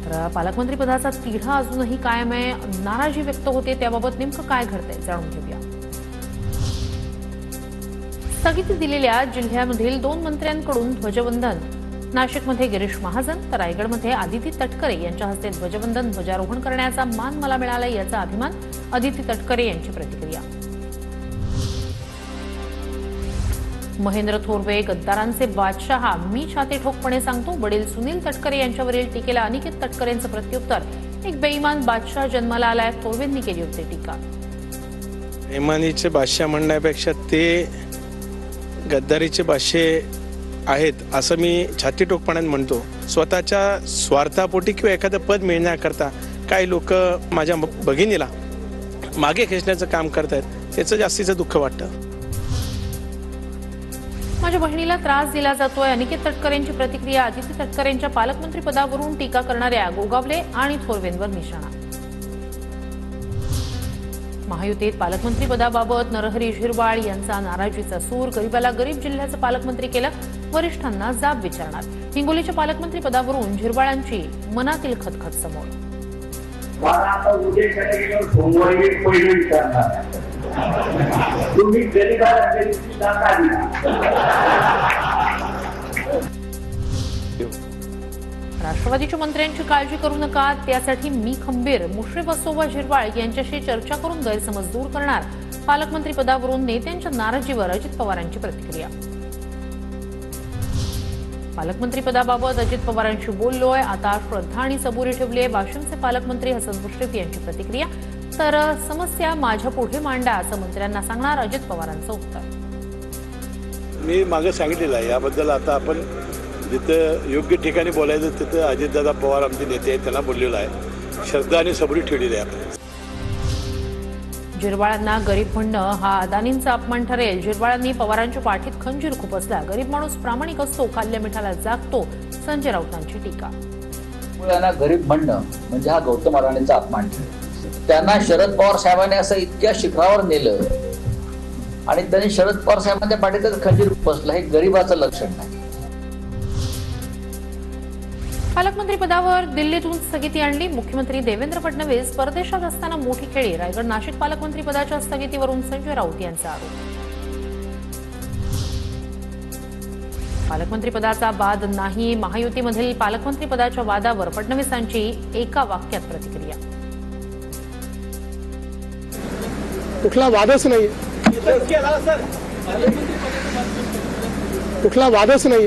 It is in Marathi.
मात्र पालकमंत्री पदाचा तिढा अजूनही कायम आहे. नाराजी व्यक्त होते, त्याबाबत नेमकं काय घडतंय जाणून घेऊया. स्थगिती दिलेल्या जिल्ह्यामधील 2 मंत्र्यांकडून ध्वजवंदन. नाशिकमध्ये गिरीश महाजन तर रायगडमध्ये आदिती तटकरे यांच्या हस्ते ध्वजवंदन ध्वजारोहण करण्याचा मान मला मिळाला, याचा अभिमान. आदिती तटकरे यांची प्रतिक्रिया. महेंद्र थोरवे गद्दारांचे बादशहा, मी छाती ठोकपणे सांगतो. वडील सुनील तटकरे यांच्यावरील टीकेला अनिकेत तटकरेंचं प्रत्युत्तर. एक बेईमान बादशाह जन्माला आलाय, थोरवेंनी केली होती टीका. बेईमानीचे बादशाह म्हणण्यापेक्षा ते गद्दारीचे बादशाह आहेत असं मी छाती ठोकपणाने म्हणतो. स्वतःच्या स्वार्थापोटी किंवा एखादं पद मिळण्याकरता काही लोक माझ्या भगिनीला मागे खेचण्याचं काम करतायत, त्याचं जास्तीचं दुःख वाटतं. माझ्या बहिणीला त्रास दिला जातोय, अनिकेत तटकरेंची प्रतिक्रिया. आदिती तटकरेंच्या पालकमंत्री पदावरून टीका करणाऱ्या गोगावले आणि थोरवेंवर निशाणा. महायुतीत पालकमंत्री पदाबाबत नरहरी झिरवाळ यांचा नाराजीचा सूर. गरीबाला गरीब जिल्ह्याचं पालकमंत्री केलं, वरिष्ठांना जाब विचारणार. हिंगोलीच्या पालकमंत्री पदावरून झिरवाळांची मनातील खतखत समोर. राष्ट्रवादीच्या मंत्र्यांची काळजी करू नका, त्यासाठी मी खंबीर. मुश्रीफ असो व झिरवाळ यांच्याशी चर्चा करून गैरसमज दूर करणार. पालकमंत्री पदावरून नेत्यांच्या नाराजीवर अजित पवारांची प्रतिक्रिया. पालकमंत्री पदाबाबत अजित पवारांशी बोललोय, आता श्रद्धा आणि सबुरी ठेवली आहे. वाशिमचे पालकमंत्री हसन मुश्रीफ यांची प्रतिक्रिया. तर समस्या माझ्या पुढे मांडा असं मंत्र्यांना सांगणार, अजित पवारांचं उत्तर. मी मागे सांगितलेलं आहे याबद्दल. आता आपण जिथं योग्य ठिकाणी बोलायचं तिथं अजितदादा पवार आमचे नेते आहेत, त्यांना बोललेलं आहे. श्रद्धा आणि सबुरी ठेवलेली आहे आपण. झिरवाळांना गरीब म्हणणं हा अदानींचा अपमान ठरेल. झिरवाळांनी पवारांच्या पाठीत खंजीर खुपसला. गरीब माणूस प्रामाणिक असतो, खाल्ल्या मिठाला जागतो. संजय राऊतांची टीका. त्यांना गरीब म्हणणं म्हणजे हा गौतम अडाणींचा अपमान ठरेल. त्यांना शरद पवार साहेबांनी असं इतक्या शिखरावर नेलं आणि त्यांनी शरद पवार साहेबांच्या पाठीतच खंजीर खुपसला, हे गरीबाचं लक्षण नाही. पालकमंत्री पदावर दिल्लीतून स्थगिती आणली. मुख्यमंत्री देवेंद्र फडणवीस परदेशात असताना मोठी खेळी. रायगड नाशिक पालकमंत्री पदाच्या स्थगितीवरून संजय राऊत यांचा आरोप. पालकमंत्री पदाचा वाद नाही. महायुतीमधील पालकमंत्री पदाच्या वादावर फडणवीसांची एका वाक्यात प्रतिक्रिया. कुठला वादच नाही, कुठला वादच नाही.